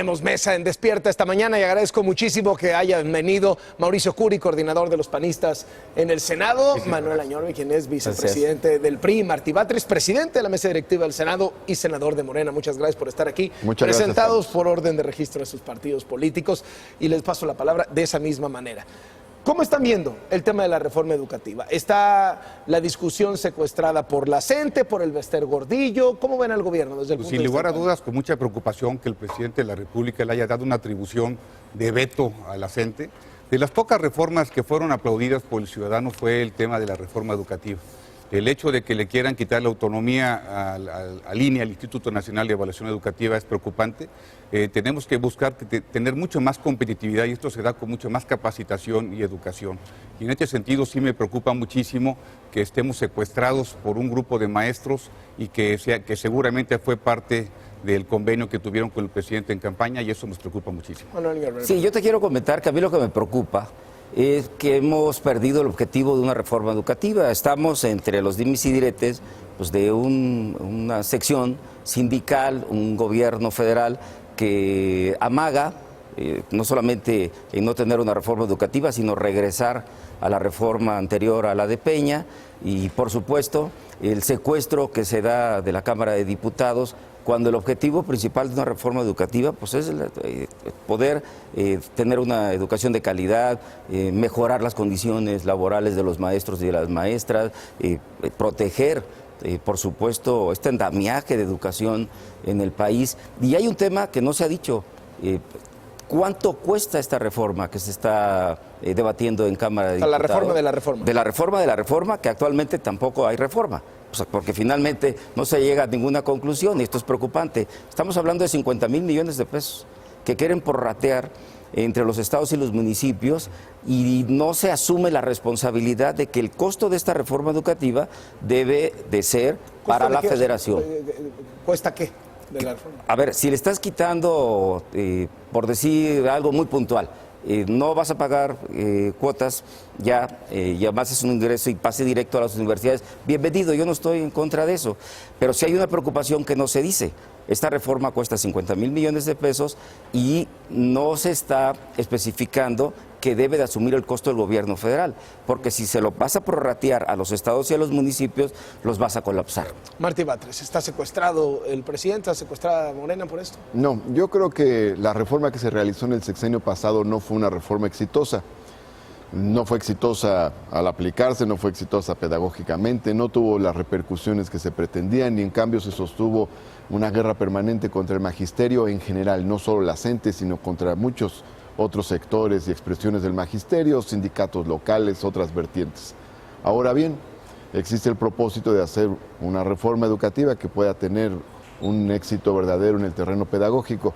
Tenemos mesa en Despierta esta mañana y agradezco muchísimo que hayan venido Mauricio Curi, coordinador de los panistas en el Senado, Manuel Añorbe, quien es vicepresidente del PRI, Martí Batres, presidente de la mesa directiva del Senado y senador de Morena. Muchas gracias por estar aquí. Muchas presentados gracias, por orden de registro de sus partidos políticos y les paso la palabra de esa misma manera. ¿Cómo están viendo el tema de la reforma educativa? ¿Está la discusión secuestrada por la CENTE, por el Bester Gordillo? ¿Cómo ven al gobierno desde el punto Sin de lugar a vista? dudas, con mucha preocupación que el presidente de la República le haya dado una atribución de veto a la CENTE. De las pocas reformas que fueron aplaudidas por el ciudadano fue el tema de la reforma educativa. El hecho de que le quieran quitar la autonomía al INE, al Instituto Nacional de Evaluación Educativa, es preocupante. Tenemos que buscar tener mucho más competitividad y esto se da con mucho más capacitación y educación. Y en este sentido sí me preocupa muchísimo que estemos secuestrados por un grupo de maestros y que seguramente fue parte del convenio que tuvieron con el presidente en campaña y eso nos preocupa muchísimo. Sí, yo te quiero comentar que a mí lo que me preocupa es que hemos perdido el objetivo de una reforma educativa. Estamos entre los dimes y diretes pues, de una sección sindical, un gobierno federal que amaga no solamente en no tener una reforma educativa, sino regresar a la reforma anterior a la de Peña y, por supuesto, el secuestro que se da de la Cámara de Diputados cuando el objetivo principal de una reforma educativa pues es poder tener una educación de calidad, mejorar las condiciones laborales de los maestros y de las maestras, proteger, por supuesto, este andamiaje de educación en el país. Y hay un tema que no se ha dicho. ¿Cuánto cuesta esta reforma que se está debatiendo en Cámara de Diputados? La reforma de la reforma. De la reforma, que actualmente tampoco hay reforma. O sea, porque finalmente no se llega a ninguna conclusión y esto es preocupante. Estamos hablando de 50,000 millones de pesos que quieren prorratear entre los estados y los municipios y no se asume la responsabilidad de que el costo de esta reforma educativa debe de ser para la federación. ¿Cuesta qué de la reforma? A ver, si le estás quitando, por decir algo muy puntual, no vas a pagar cuotas ya, y además es un ingreso y pase directo a las universidades, bienvenido, yo no estoy en contra de eso, pero sí hay una preocupación que no se dice. Esta reforma cuesta 50,000 millones de pesos y no se está especificando que debe de asumir el costo del gobierno federal, porque si se lo vas a prorratear a los estados y a los municipios, los vas a colapsar. Martí Batres, ¿está secuestrado el presidente? ¿Está secuestrada Morena por esto? No, yo creo que la reforma que se realizó en el sexenio pasado no fue una reforma exitosa. No fue exitosa al aplicarse, no fue exitosa pedagógicamente, no tuvo las repercusiones que se pretendían y en cambio se sostuvo una guerra permanente contra el magisterio en general, no solo la CENTE, sino contra muchos otros sectores y expresiones del magisterio, sindicatos locales, otras vertientes. Ahora bien, existe el propósito de hacer una reforma educativa que pueda tener un éxito verdadero en el terreno pedagógico,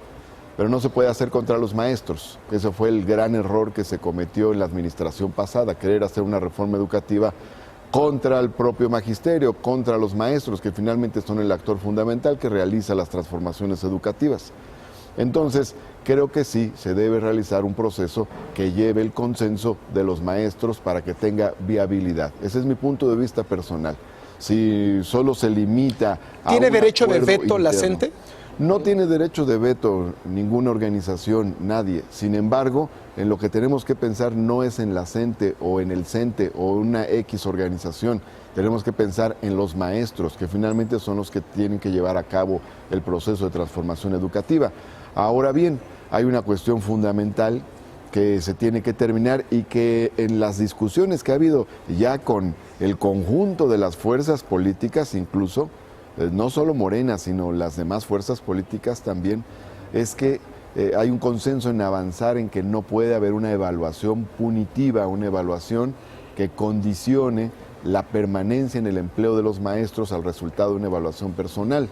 pero no se puede hacer contra los maestros. Ese fue el gran error que se cometió en la administración pasada, querer hacer una reforma educativa contra el propio magisterio, contra los maestros, que finalmente son el actor fundamental que realiza las transformaciones educativas. Entonces, creo que sí se debe realizar un proceso que lleve el consenso de los maestros para que tenga viabilidad. Ese es mi punto de vista personal. Si solo se limita a ¿Tiene un derecho de acuerdo veto la interno, CENTE? No tiene derecho de veto ninguna organización, nadie. Sin embargo, en lo que tenemos que pensar no es en la CENTE o en el CENTE o una X organización. Tenemos que pensar en los maestros, que finalmente son los que tienen que llevar a cabo el proceso de transformación educativa. Ahora bien, hay una cuestión fundamental que se tiene que terminar y que en las discusiones que ha habido ya con el conjunto de las fuerzas políticas, incluso, no solo Morena, sino las demás fuerzas políticas también, es que hay un consenso en avanzar en que no puede haber una evaluación punitiva, una evaluación que condicione la permanencia en el empleo de los maestros al resultado de una evaluación personal.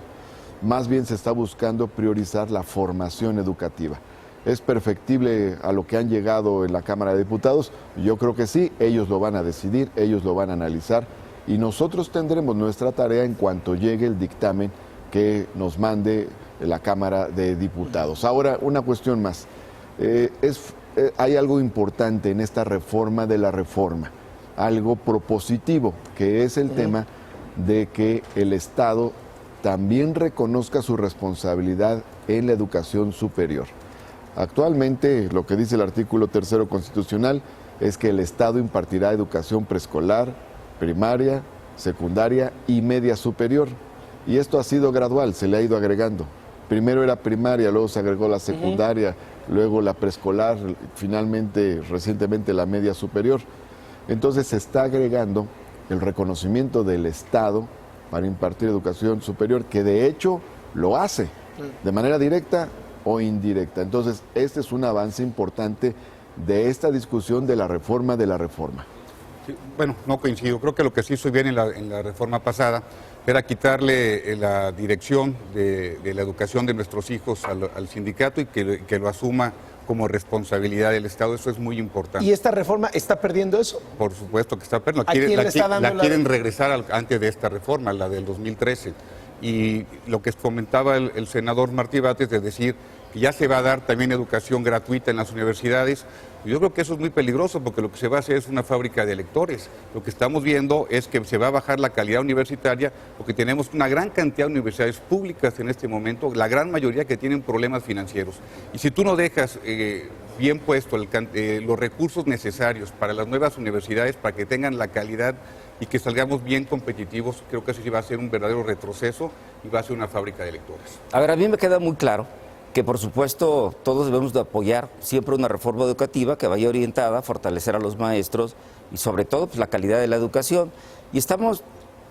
Más bien se está buscando priorizar la formación educativa. ¿Es perfectible a lo que han llegado en la Cámara de Diputados? Yo creo que sí, ellos lo van a decidir, ellos lo van a analizar y nosotros tendremos nuestra tarea en cuanto llegue el dictamen que nos mande la Cámara de Diputados. Ahora, una cuestión más. Hay algo importante en esta reforma de la reforma, algo propositivo, que es el tema de que el Estado también reconozca su responsabilidad en la educación superior. Actualmente, lo que dice el artículo 3º constitucional es que el Estado impartirá educación preescolar, primaria, secundaria y media superior. Y esto ha sido gradual, se le ha ido agregando. Primero era primaria, luego se agregó la secundaria, luego la preescolar, finalmente, recientemente la media superior. Entonces se está agregando el reconocimiento del Estado para impartir educación superior, que de hecho lo hace de manera directa o indirecta. Entonces, este es un avance importante de esta discusión de la reforma de la reforma. Sí, bueno, no coincido. Creo que lo que se hizo bien en la reforma pasada era quitarle la dirección de la educación de nuestros hijos al sindicato y que lo asuma como responsabilidad del Estado. Eso es muy importante. ¿Y esta reforma está perdiendo eso? Por supuesto que está perdiendo. ¿A quién le está dando la quieren regresar antes de esta reforma, la del 2013. Y lo que comentaba el senador Martí Batres, de decir que ya se va a dar también educación gratuita en las universidades, yo creo que eso es muy peligroso, porque lo que se va a hacer es una fábrica de lectores. Lo que estamos viendo es que se va a bajar la calidad universitaria, porque tenemos una gran cantidad de universidades públicas en este momento, la gran mayoría que tienen problemas financieros. Y si tú no dejas bien puesto los recursos necesarios para las nuevas universidades, para que tengan la calidad y que salgamos bien competitivos, creo que eso sí va a ser un verdadero retroceso y va a ser una fábrica de lectores. A ver, a mí me queda muy claro que, por supuesto, todos debemos de apoyar siempre una reforma educativa que vaya orientada a fortalecer a los maestros y, sobre todo, pues, la calidad de la educación. Y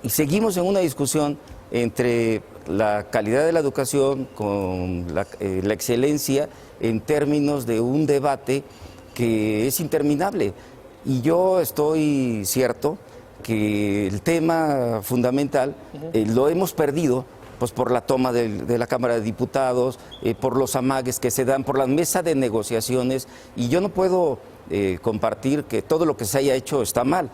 seguimos en una discusión entre la calidad de la educación con la excelencia en términos de un debate que es interminable. Y yo estoy cierto que el tema fundamental lo hemos perdido pues por la toma de la Cámara de Diputados, por los amagues que se dan, por la mesa de negociaciones, y yo no puedo compartir que todo lo que se haya hecho está mal.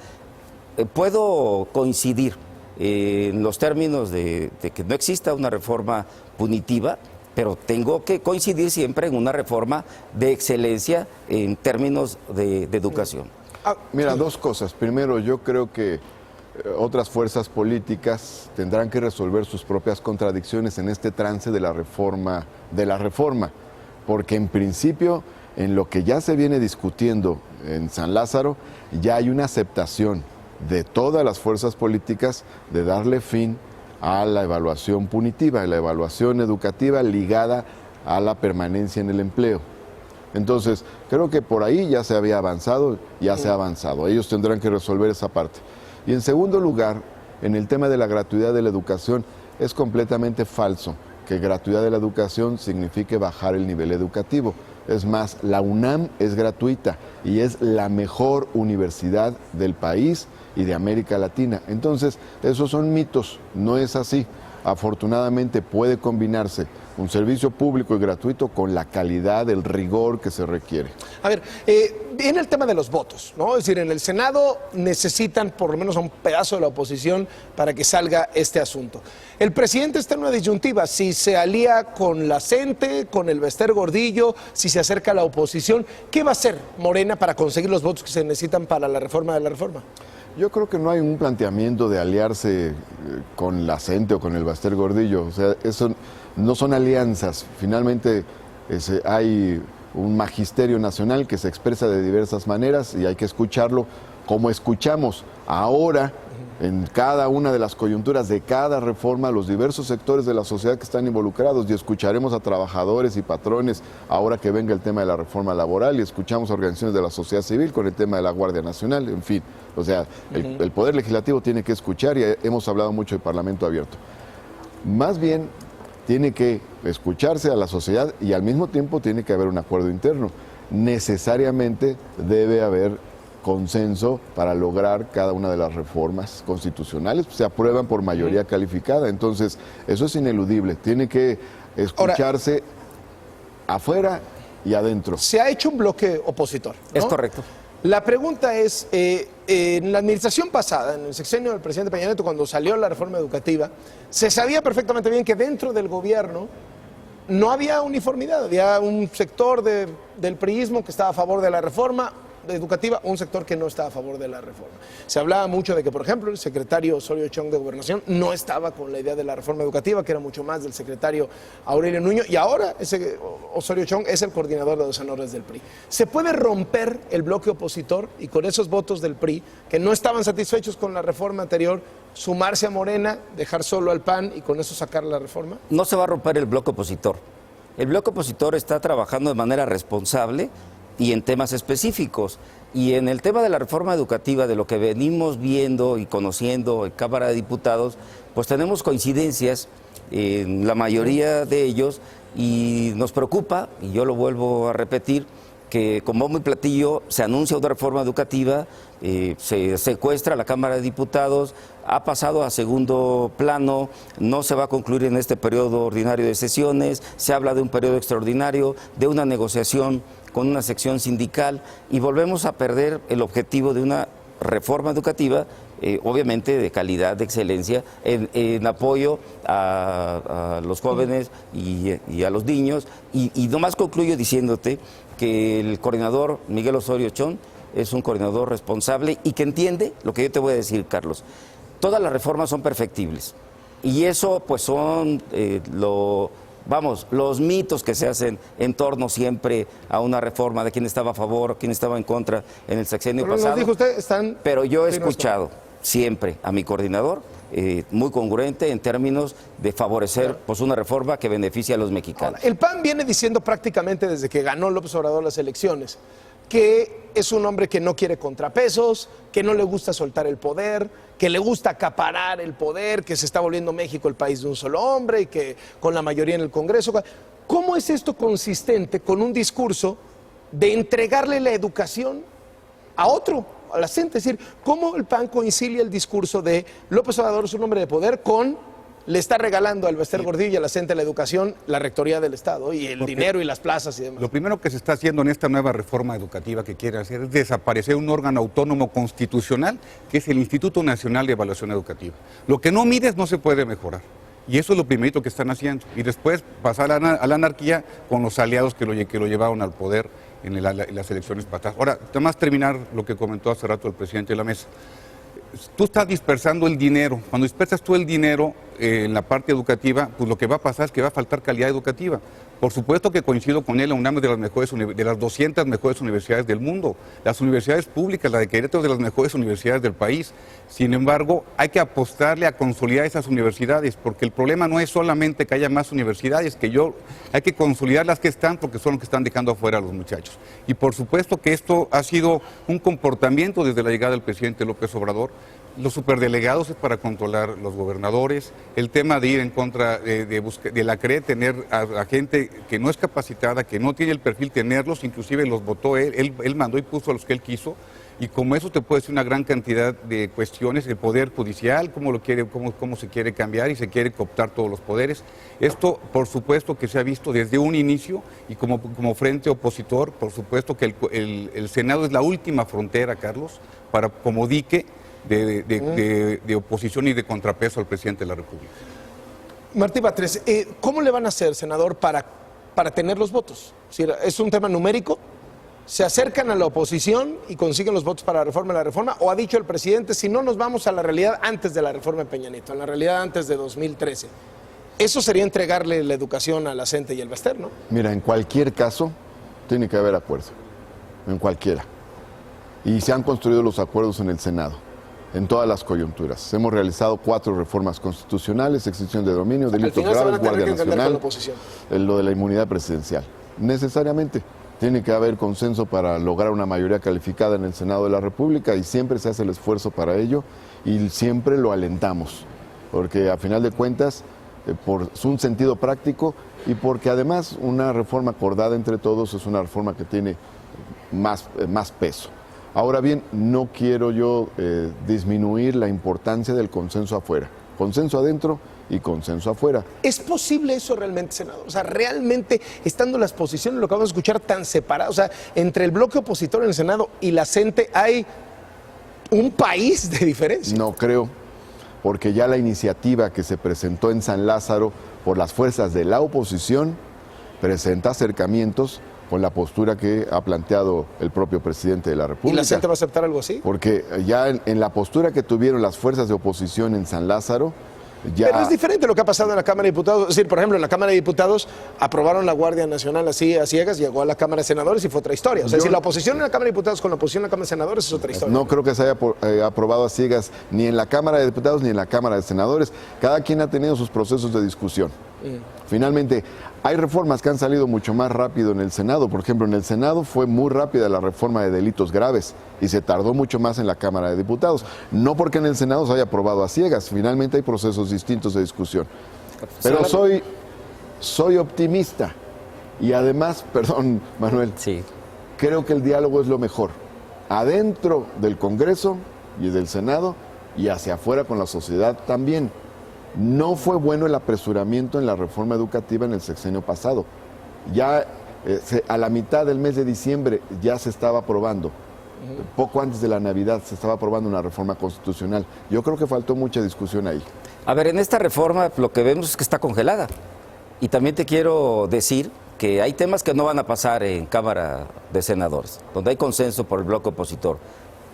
Puedo coincidir en los términos de que no exista una reforma punitiva, pero tengo que coincidir siempre en una reforma de excelencia en términos de educación. Mira, dos cosas. Primero, yo creo que otras fuerzas políticas tendrán que resolver sus propias contradicciones en este trance de la reforma, porque en principio, en lo que ya se viene discutiendo en San Lázaro, ya hay una aceptación de todas las fuerzas políticas de darle fin a la evaluación punitiva, la evaluación educativa ligada a la permanencia en el empleo. Entonces, creo que por ahí ya se había avanzado, ya se ha avanzado. Ellos tendrán que resolver esa parte. Y en segundo lugar, en el tema de la gratuidad de la educación, es completamente falso que gratuidad de la educación signifique bajar el nivel educativo. Es más, la UNAM es gratuita y es la mejor universidad del país y de América Latina. Entonces, esos son mitos, no es así. Afortunadamente puede combinarse un servicio público y gratuito con la calidad, el rigor que se requiere. A ver, viene el tema de los votos, ¿no? Es decir, en el Senado necesitan por lo menos a un pedazo de la oposición para que salga este asunto. El presidente está en una disyuntiva, si se alía con la CENTE, con el Bester Gordillo, si se acerca a la oposición. ¿Qué va a hacer Morena para conseguir los votos que se necesitan para la reforma de la reforma? Yo creo que no hay un planteamiento de aliarse con la CENTE o con el Bester Gordillo. O sea, eso no son alianzas. Finalmente hay un magisterio nacional que se expresa de diversas maneras y hay que escucharlo como escuchamos ahora en cada una de las coyunturas de cada reforma, los diversos sectores de la sociedad que están involucrados, y escucharemos a trabajadores y patrones ahora que venga el tema de la reforma laboral, y escuchamos a organizaciones de la sociedad civil con el tema de la Guardia Nacional, en fin. O sea, el Poder Legislativo tiene que escuchar, y hemos hablado mucho de Parlamento abierto. Más bien, tiene que escucharse a la sociedad y al mismo tiempo tiene que haber un acuerdo interno. Necesariamente debe haber consenso para lograr cada una de las reformas constitucionales, se aprueban por mayoría calificada, entonces eso es ineludible, tiene que escucharse afuera y adentro. Se ha hecho un bloque opositor, ¿no? Es correcto. La pregunta es, en la administración pasada, en el sexenio del presidente Peña Nieto, cuando salió la reforma educativa, se sabía perfectamente bien que dentro del gobierno no había uniformidad, había un sector del priismo que estaba a favor de la reforma, educativa, un sector que no está a favor de la reforma. Se hablaba mucho de que, por ejemplo, el secretario Osorio Chong de Gobernación no estaba con la idea de la reforma educativa, que era mucho más del secretario Aurelio Nuño, y ahora ese Osorio Chong es el coordinador de los honores del PRI. ¿Se puede romper el bloque opositor y con esos votos del PRI, que no estaban satisfechos con la reforma anterior, sumarse a Morena, dejar solo al PAN y con eso sacar la reforma? No se va a romper el bloque opositor. El bloque opositor está trabajando de manera responsable y en temas específicos. Y en el tema de la reforma educativa, de lo que venimos viendo y conociendo en Cámara de Diputados, pues tenemos coincidencias en la mayoría de ellos y nos preocupa, y yo lo vuelvo a repetir, que con bombo y platillo se anuncia una reforma educativa, se secuestra la Cámara de Diputados, ha pasado a segundo plano, no se va a concluir en este periodo ordinario de sesiones, se habla de un periodo extraordinario, de una negociación con una sección sindical y volvemos a perder el objetivo de una reforma educativa, obviamente de calidad, de excelencia, en apoyo a los jóvenes y a los niños. Y nomás concluyo diciéndote que el coordinador Miguel Osorio Chong es un coordinador responsable y que entiende lo que yo te voy a decir, Carlos. Todas las reformas son perfectibles y eso pues son los mitos que se hacen en torno siempre a una reforma de quién estaba a favor, quién estaba en contra en el sexenio pasado. Nos dijo usted, pero yo he escuchado siempre a mi coordinador muy congruente en términos de favorecer pues una reforma que beneficie a los mexicanos. Ahora, el PAN viene diciendo prácticamente desde que ganó López Obrador las elecciones que es un hombre que no quiere contrapesos, que no le gusta soltar el poder, que le gusta acaparar el poder, que se está volviendo México el país de un solo hombre y que con la mayoría en el Congreso. ¿Cómo es esto consistente con un discurso de entregarle la educación a otro, a la gente? Es decir, ¿cómo el PAN concilia el discurso de López Obrador es un hombre de poder con le está regalando al Bester Gordillo y a la gente la educación, la rectoría del Estado y el dinero y las plazas y demás? Lo primero que se está haciendo en esta nueva reforma educativa que quiere hacer es desaparecer un órgano autónomo constitucional que es el Instituto Nacional de Evaluación Educativa. Lo que no mides no se puede mejorar. Y eso es lo primerito que están haciendo. Y después pasar a la anarquía con los aliados que lo llevaron al poder en las elecciones pasadas. Ahora, nada más terminar lo que comentó hace rato el presidente de la mesa. Tú estás dispersando el dinero. Cuando dispersas tú el dinero en la parte educativa, pues lo que va a pasar es que va a faltar calidad educativa. Por supuesto que coincido con él, la UNAM es de las 200 mejores universidades del mundo. Las universidades públicas, la de Querétaro, es de las mejores universidades del país. Sin embargo, hay que apostarle a consolidar esas universidades, porque el problema no es solamente que haya más universidades, hay que consolidar las que están, porque son los que están dejando afuera a los muchachos. Y por supuesto que esto ha sido un comportamiento desde la llegada del presidente López Obrador. Los superdelegados es para controlar los gobernadores, el tema de ir en contra de la CRE, tener a gente que no es capacitada, que no tiene el perfil, tenerlos, inclusive los votó él mandó y puso a los que él quiso, y como eso te puede decir una gran cantidad de cuestiones, el poder judicial, cómo se quiere cambiar y se quiere cooptar todos los poderes. Esto, por supuesto, que se ha visto desde un inicio, y como frente opositor, por supuesto que el Senado es la última frontera, Carlos, como dique de oposición y de contrapeso al presidente de la República. Martí Batres, ¿cómo le van a hacer, senador, para tener los votos? ¿Es un tema numérico? ¿Se acercan a la oposición y consiguen los votos para la reforma? ¿O ha dicho el presidente, si no nos vamos a la realidad antes de la reforma de Peña Nieto, a la realidad antes de 2013? Eso sería entregarle la educación a la CENTE y el Bester, ¿no? Mira, en cualquier caso tiene que haber acuerdo, en cualquiera. Y se han construido los acuerdos en el Senado, en todas las coyunturas. Hemos realizado 4 reformas constitucionales, extinción de dominio, delitos graves, Guardia Nacional, lo de la inmunidad presidencial. Necesariamente tiene que haber consenso para lograr una mayoría calificada en el Senado de la República y siempre se hace el esfuerzo para ello y siempre lo alentamos, porque a final de cuentas, por un sentido práctico y porque además una reforma acordada entre todos es una reforma que tiene más peso. Ahora bien, no quiero yo disminuir la importancia del consenso afuera. Consenso adentro y consenso afuera. ¿Es posible eso realmente, senador? O sea, realmente, estando las posiciones, lo que vamos a escuchar, tan separadas, o sea, entre el bloque opositor en el Senado y la CENTE hay un país de diferencia. No creo, porque ya la iniciativa que se presentó en San Lázaro por las fuerzas de la oposición presenta acercamientos con la postura que ha planteado el propio presidente de la República. ¿Y la gente va a aceptar algo así? Porque ya en la postura que tuvieron las fuerzas de oposición en San Lázaro, ya... Pero es diferente lo que ha pasado en la Cámara de Diputados. Es decir, por ejemplo, en la Cámara de Diputados aprobaron la Guardia Nacional así a ciegas, llegó a la Cámara de Senadores y fue otra historia. O sea, si la oposición en la Cámara de Diputados con la oposición en la Cámara de Senadores es otra historia. No creo que se haya aprobado a ciegas ni en la Cámara de Diputados ni en la Cámara de Senadores. Cada quien ha tenido sus procesos de discusión. Finalmente, hay reformas que han salido mucho más rápido en el Senado. Por ejemplo, en el Senado fue muy rápida la reforma de delitos graves y se tardó mucho más en la Cámara de Diputados. No porque en el Senado se haya aprobado a ciegas, finalmente hay procesos distintos de discusión. Pero soy optimista y además, perdón, Manuel, Sí. creo que el diálogo es lo mejor. Adentro del Congreso y del Senado y hacia afuera con la sociedad también. No fue bueno el apresuramiento en la reforma educativa en el sexenio pasado. Ya a la mitad del mes de diciembre ya se estaba aprobando. Poco antes de la Navidad se estaba aprobando una reforma constitucional. Yo creo que faltó mucha discusión ahí. A ver, en esta reforma lo que vemos es que está congelada. Y también te quiero decir que hay temas que no van a pasar en Cámara de Senadores, donde hay consenso por el bloque opositor.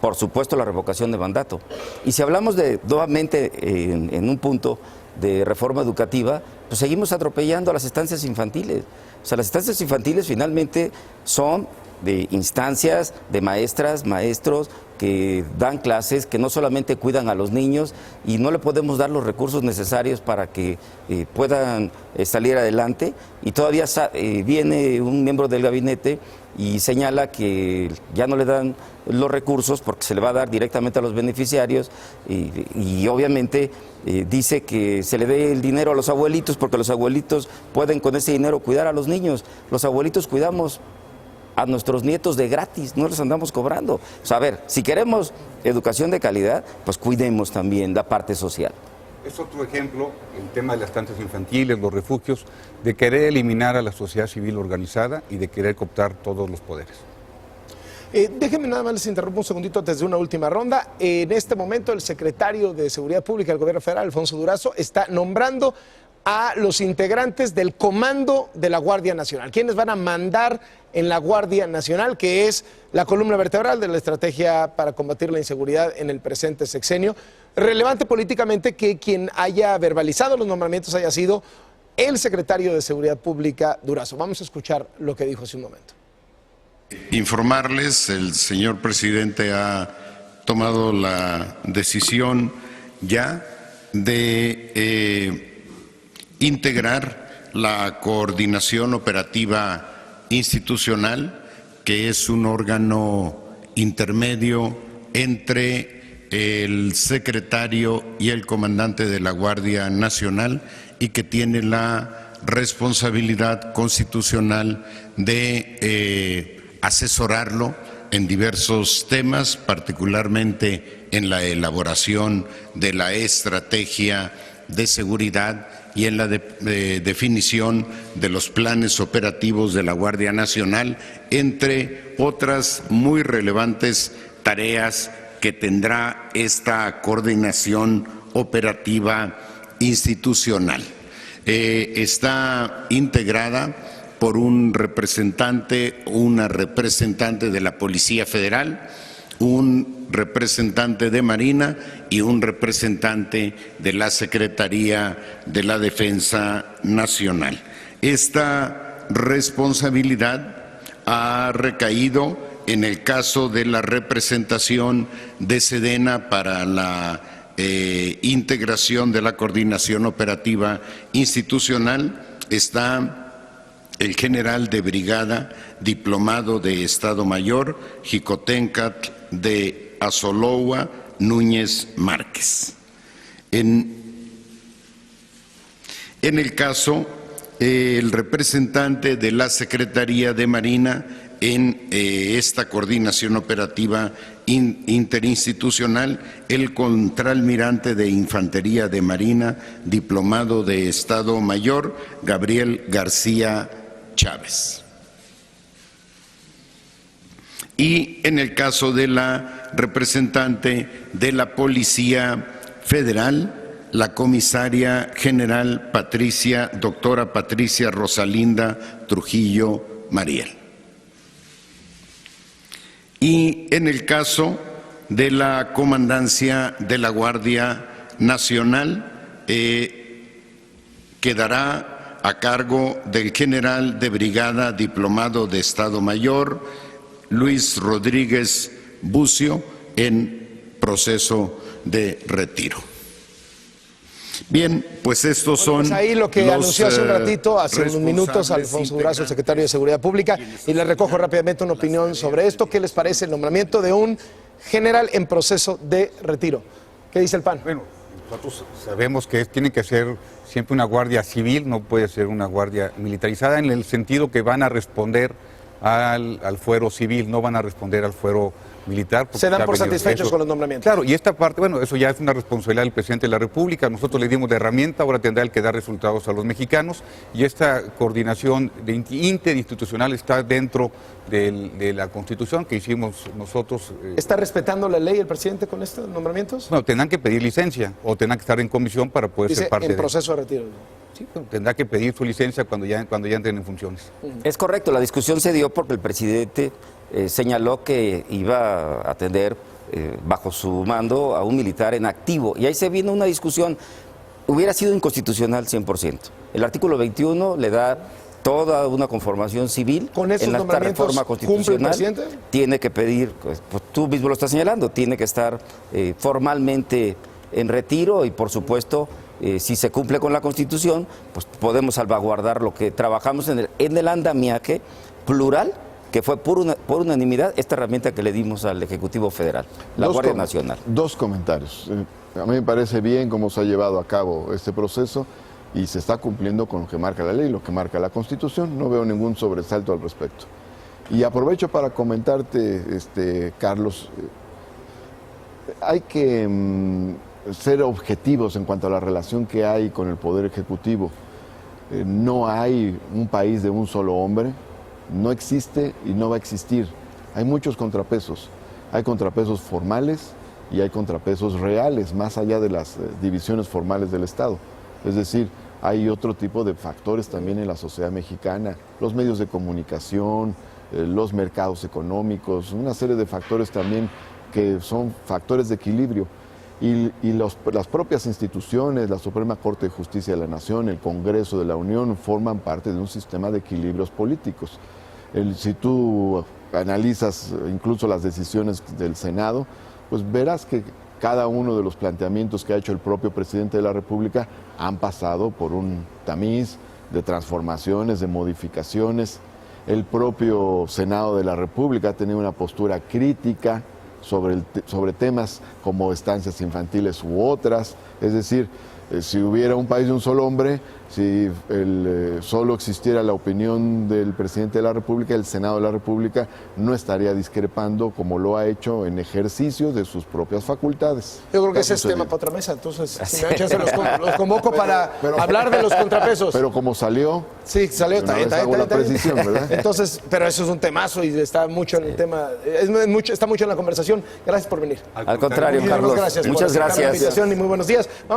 Por supuesto, la revocación de mandato. Y si hablamos nuevamente en un punto de reforma educativa, pues seguimos atropellando a las estancias infantiles. O sea, las estancias infantiles finalmente son de instancias de maestras, maestros que dan clases, que no solamente cuidan a los niños y no le podemos dar los recursos necesarios para que puedan salir adelante. Y todavía viene un miembro del gabinete y señala que ya no le dan los recursos porque se le va a dar directamente a los beneficiarios y obviamente dice que se le dé el dinero a los abuelitos porque los abuelitos pueden con ese dinero cuidar a los niños. Los abuelitos cuidamos a nuestros nietos de gratis, no les andamos cobrando. O sea, a ver, si queremos educación de calidad, pues cuidemos también la parte social. Es otro ejemplo, el tema de las estancias infantiles, los refugios, de querer eliminar a la sociedad civil organizada y de querer cooptar todos los poderes. Déjenme nada más les interrumpo un segundito antes de una última ronda. En este momento el secretario de Seguridad Pública del Gobierno Federal, Alfonso Durazo, está nombrando a los integrantes del Comando de la Guardia Nacional, quienes van a mandar en la Guardia Nacional, que es la columna vertebral de la estrategia para combatir la inseguridad en el presente sexenio. Relevante políticamente que quien haya verbalizado los nombramientos haya sido el secretario de Seguridad Pública, Durazo. Vamos a escuchar lo que dijo hace un momento. Informarles, el señor presidente ha tomado la decisión ya de integrar la coordinación operativa institucional, que es un órgano intermedio entre el secretario y el comandante de la Guardia Nacional y que tiene la responsabilidad constitucional de asesorarlo en diversos temas, particularmente en la elaboración de la estrategia de seguridad y en la definición de los planes operativos de la Guardia Nacional, entre otras muy relevantes tareas que tendrá esta coordinación operativa institucional. Está integrada por un representante, una representante de la Policía Federal, un representante de Marina y un representante de la Secretaría de la Defensa Nacional. Esta responsabilidad ha recaído en el caso de la representación de Sedena para la integración de la coordinación operativa institucional. Está el general de brigada, diplomado de Estado Mayor, Jicotencatl de Azoloua, Núñez Márquez. En el caso, el representante de la Secretaría de Marina en esta coordinación operativa interinstitucional, el contraalmirante de Infantería de Marina, diplomado de Estado Mayor, Gabriel García Chávez. Y en el caso de la representante de la Policía Federal, la comisaria general doctora Patricia Rosalinda Trujillo Mariel. Y en el caso de la Comandancia de la Guardia Nacional, quedará a cargo del general de brigada diplomado de Estado Mayor, Luis Rodríguez Bucio, en proceso de retiro. Bien, pues estos son pues ahí lo que anunció hace un ratito, hace unos minutos, Alfonso Durazo, secretario de Seguridad Pública, y le recojo rápidamente una opinión sobre esto. ¿Qué les parece el nombramiento de un general en proceso de retiro? ¿Qué dice el PAN? Bueno, nosotros sabemos que tiene que ser siempre una guardia civil, no puede ser una guardia militarizada, en el sentido que van a responder al fuero civil, no van a responder al fuero militar. Se dan por satisfechos con los nombramientos. Claro, y esta parte, bueno, eso ya es una responsabilidad del presidente de la República. Nosotros le dimos la herramienta, ahora tendrá el que dar resultados a los mexicanos, y esta coordinación interinstitucional está dentro de la Constitución que hicimos nosotros. ¿Está respetando la ley el presidente con estos nombramientos? Bueno, tendrán que pedir licencia o tendrán que estar en comisión para poder ser parte en proceso de retiro. Sí, tendrá que pedir su licencia cuando ya entren en funciones. Es correcto, la discusión se dio porque el presidente señaló que iba a atender bajo su mando a un militar en activo, y ahí se vino una discusión. Hubiera sido inconstitucional 100%. El artículo 21 le da toda una conformación civil. ¿Con esos en esta reforma constitucional tiene que pedir, pues tú mismo lo estás señalando, tiene que estar formalmente en retiro, y por supuesto si se cumple con la Constitución, pues podemos salvaguardar lo que trabajamos en el andamiaje plural, que fue por unanimidad esta herramienta que le dimos al Ejecutivo Federal, la Guardia Nacional. Dos comentarios. A mí me parece bien cómo se ha llevado a cabo este proceso y se está cumpliendo con lo que marca la ley, lo que marca la Constitución. No veo ningún sobresalto al respecto. Y aprovecho para comentarte, Carlos, hay que ser objetivos en cuanto a la relación que hay con el Poder Ejecutivo. No hay un país de un solo hombre, no existe y no va a existir. Hay muchos contrapesos. Hay contrapesos formales y hay contrapesos reales, más allá de las divisiones formales del Estado. Es decir, hay otro tipo de factores también en la sociedad mexicana, los medios de comunicación, los mercados económicos, una serie de factores también que son factores de equilibrio. Y las propias instituciones, la Suprema Corte de Justicia de la Nación, el Congreso de la Unión, forman parte de un sistema de equilibrios políticos. Si tú analizas incluso las decisiones del Senado, pues verás que cada uno de los planteamientos que ha hecho el propio presidente de la República han pasado por un tamiz de transformaciones, de modificaciones. El propio Senado de la República ha tenido una postura crítica sobre temas como estancias infantiles u otras. Es decir, si hubiera un país de un solo hombre, si solo existiera la opinión del presidente de la República, el Senado de la República no estaría discrepando como lo ha hecho en ejercicio de sus propias facultades. Yo creo que ese es tema para otra mesa, entonces si me dan chance los convoco para hablar de los contrapesos. Pero como salió... Sí, salió, está la precisión, ¿verdad? Entonces, pero eso es un temazo y está mucho en el tema, está mucho en la conversación. Gracias por venir. Al contrario, Carlos. Gracias muchas gracias. Por la invitación y muy buenos días.